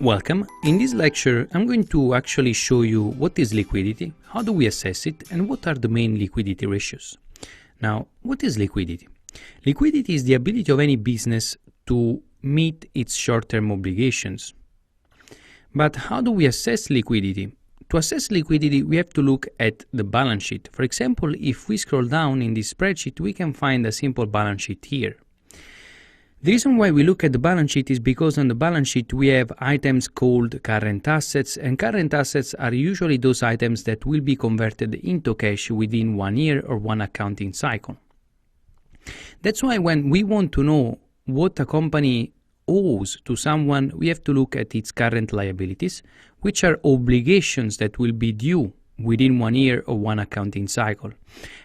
Welcome. In this lecture, I'm going to actually show you what is liquidity, how do we assess it, and what are the main liquidity ratios. Now, what is liquidity? Liquidity is the ability of any business to meet its short-term obligations. But how do we assess liquidity? To assess liquidity, we have to look at the balance sheet. For example, if we scroll down in this spreadsheet, we can find a simple balance sheet here. The reason why we look at the balance sheet is because on the balance sheet we have items called current assets, and current assets are usually those items that will be converted into cash within 1 year or one accounting cycle. That's why when we want to know what a company owes to someone, we have to look at its current liabilities, which are obligations that will be due within 1 year or one accounting cycle.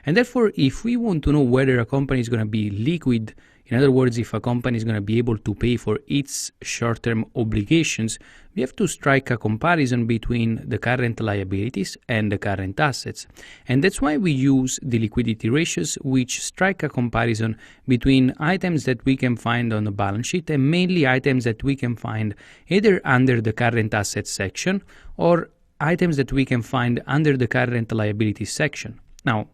And therefore, if we want to know whether a company is going to be liquid, in other words, if a company is going to be able to pay for its short-term obligations, we have to strike a comparison between the current liabilities and the current assets. And that's why we use the liquidity ratios, which strike a comparison between items that we can find on the balance sheet and mainly items that we can find either under the current assets section or items that we can find under the current liabilities section. Now,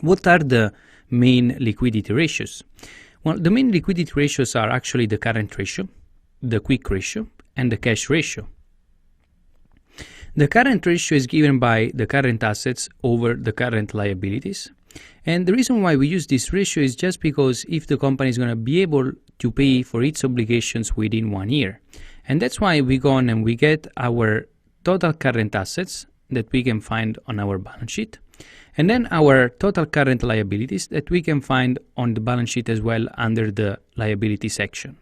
what are the main liquidity ratios? Well, the main liquidity ratios are actually the current ratio, the quick ratio, and the cash ratio. The current ratio is given by the current assets over the current liabilities. And the reason why we use this ratio is just because if the company is going to be able to pay for its obligations within 1 year. And that's why we go on and we get our total current assets that we can find on our balance sheet. And then our total current liabilities that we can find on the balance sheet as well under the liability section.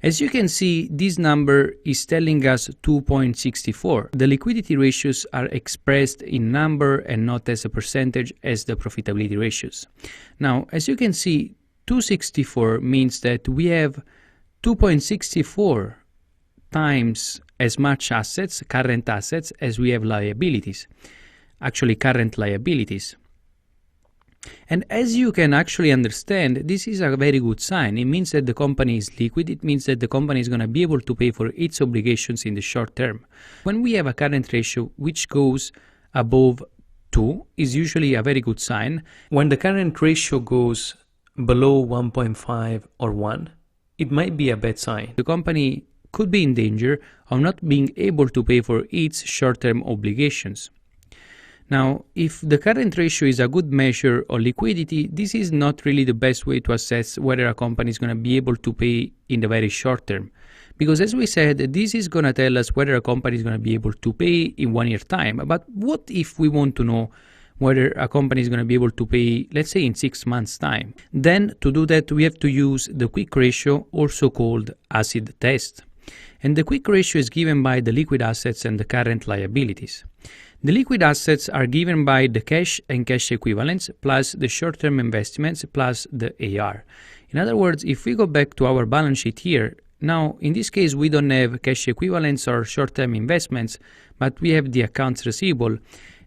As you can see, this number is telling us 2.64. The liquidity ratios are expressed in number and not as a percentage as the profitability ratios. Now, as you can see, 264 means that we have 2.64 times as much assets, current assets, as we have liabilities. Actually current liabilities. And as you can actually understand, this is a very good sign. It means that the company is liquid. It means that the company is going to be able to pay for its obligations in the short term. When we have a current ratio which goes above 2 is usually a very good sign. When the current ratio goes below 1.5 or 1, it might be a bad sign. The company could be in danger of not being able to pay for its short-term obligations. Now, if the current ratio is a good measure of liquidity, this is not really the best way to assess whether a company is going to be able to pay in the very short term. Because as we said, this is going to tell us whether a company is going to be able to pay in 1 year time. But what if we want to know whether a company is going to be able to pay, let's say, in 6 months' time? Then to do that, we have to use the quick ratio, also called acid test. And the quick ratio is given by the liquid assets and the current liabilities. The liquid assets are given by the cash and cash equivalents plus the short-term investments plus the AR. In other words, if we go back to our balance sheet here, now in this case we don't have cash equivalents or short-term investments, but we have the accounts receivable.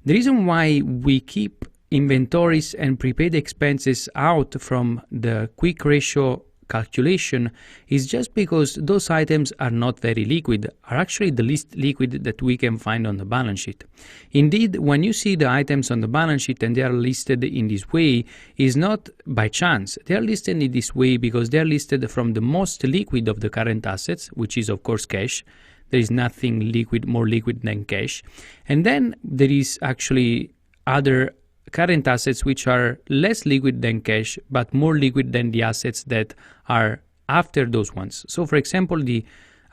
The reason why we keep inventories and prepaid expenses out from the quick ratio calculation is just because those items are not very liquid, are actually the least liquid that we can find on the balance sheet. Indeed, when you see the items on the balance sheet and they are listed in this way, is not by chance. They are listed in this way because they are listed from the most liquid of the current assets, which is of course cash. There is nothing liquid, more liquid than cash. And then there is actually other current assets which are less liquid than cash but more liquid than the assets that are after those ones. So for example, the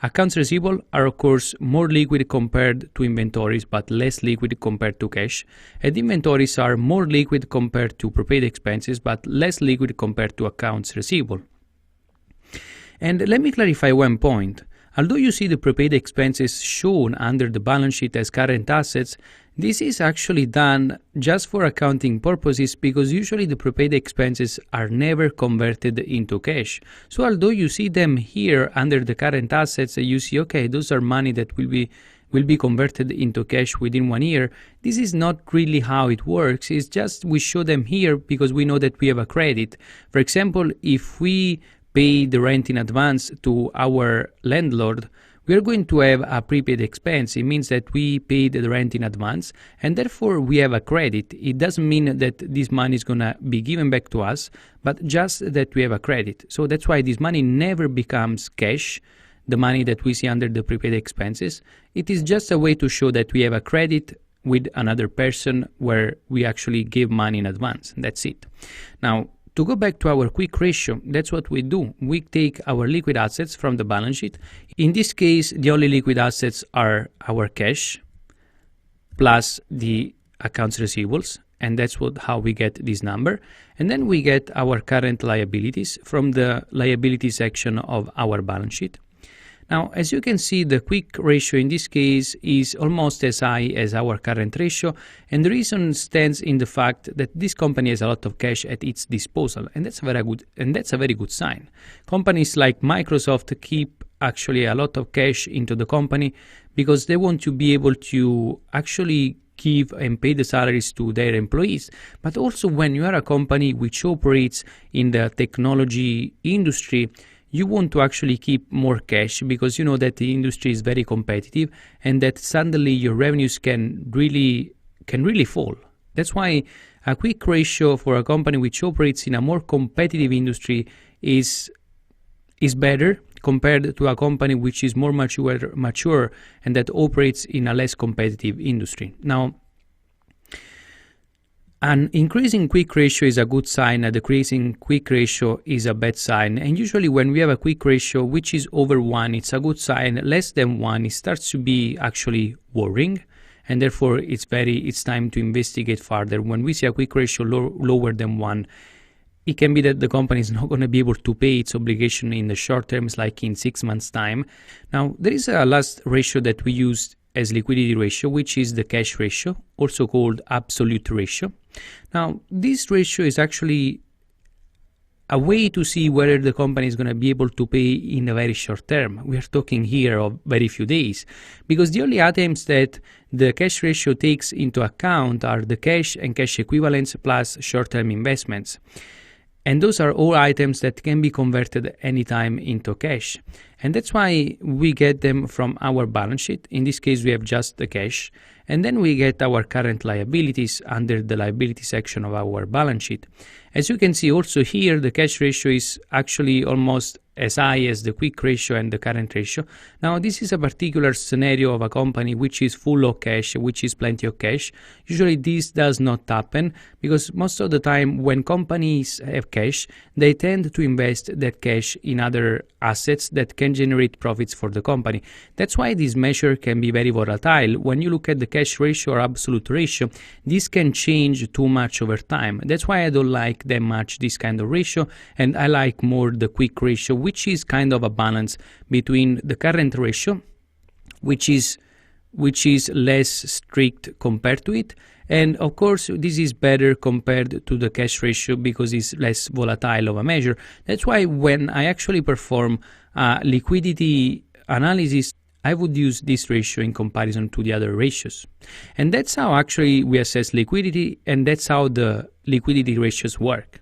accounts receivable are of course more liquid compared to inventories but less liquid compared to cash, and inventories are more liquid compared to prepaid expenses but less liquid compared to accounts receivable. And let me clarify one point. Although you see the prepaid expenses shown under the balance sheet as current assets, this is actually done just for accounting purposes because usually the prepaid expenses are never converted into cash. So although you see them here under the current assets, you see, okay, those are money that will be converted into cash within 1 year. This is not really how it works. It's just we show them here because we know that we have a credit. For example, if we pay the rent in advance to our landlord, we are going to have a prepaid expense. It means that we paid the rent in advance, and therefore we have a credit. It doesn't mean that this money is going to be given back to us, but just that we have a credit. So that's why this money never becomes cash, the money that we see under the prepaid expenses. It is just a way to show that we have a credit with another person where we actually give money in advance. That's it. Now, to go back to our quick ratio, that's what we do. We take our liquid assets from the balance sheet. In this case, the only liquid assets are our cash plus the accounts receivables, and that's how we get this number. And then we get our current liabilities from the liability section of our balance sheet. Now, as you can see, the quick ratio in this case is almost as high as our current ratio, and the reason stands in the fact that this company has a lot of cash at its disposal, and that's a very good sign. Companies like Microsoft keep actually a lot of cash into the company because they want to be able to actually give and pay the salaries to their employees. But also, when you are a company which operates in the technology industry, you want to actually keep more cash because you know that the industry is very competitive and that suddenly your revenues can really fall. That's why a quick ratio for a company which operates in a more competitive industry is better compared to a company which is more mature and that operates in a less competitive industry. Now, an increasing quick ratio is a good sign, a decreasing quick ratio is a bad sign. And usually when we have a quick ratio which is over 1, it's a good sign. Less than 1, it starts to be actually worrying, and therefore it's time to investigate further. When we see a quick ratio lower than 1, it can be that the company is not going to be able to pay its obligation in the short terms, like in 6 months' time. Now, there is a last ratio that we use as liquidity ratio, which is the cash ratio, also called absolute ratio. Now, this ratio is actually a way to see whether the company is going to be able to pay in a very short term. We are talking here of very few days, because the only items that the cash ratio takes into account are the cash and cash equivalents plus short-term investments. And those are all items that can be converted anytime into cash. And that's why we get them from our balance sheet. In this case, we have just the cash. And then we get our current liabilities under the liability section of our balance sheet. As you can see also here, the cash ratio is actually almost as high as the quick ratio and the current ratio. Now, this is a particular scenario of a company which is full of cash, which is plenty of cash. Usually this does not happen because most of the time when companies have cash, they tend to invest that cash in other assets that can generate profits for the company. That's why this measure can be very volatile. When you look at the cash ratio or absolute ratio, this can change too much over time. That's why I don't like that much this kind of ratio, and I like more the quick ratio, which is kind of a balance between the current ratio, which is less strict compared to it, and of course this is better compared to the cash ratio because it's less volatile of a measure. That's why when I actually perform liquidity analysis, I would use this ratio in comparison to the other ratios. And that's how actually we assess liquidity, and that's how the liquidity ratios work.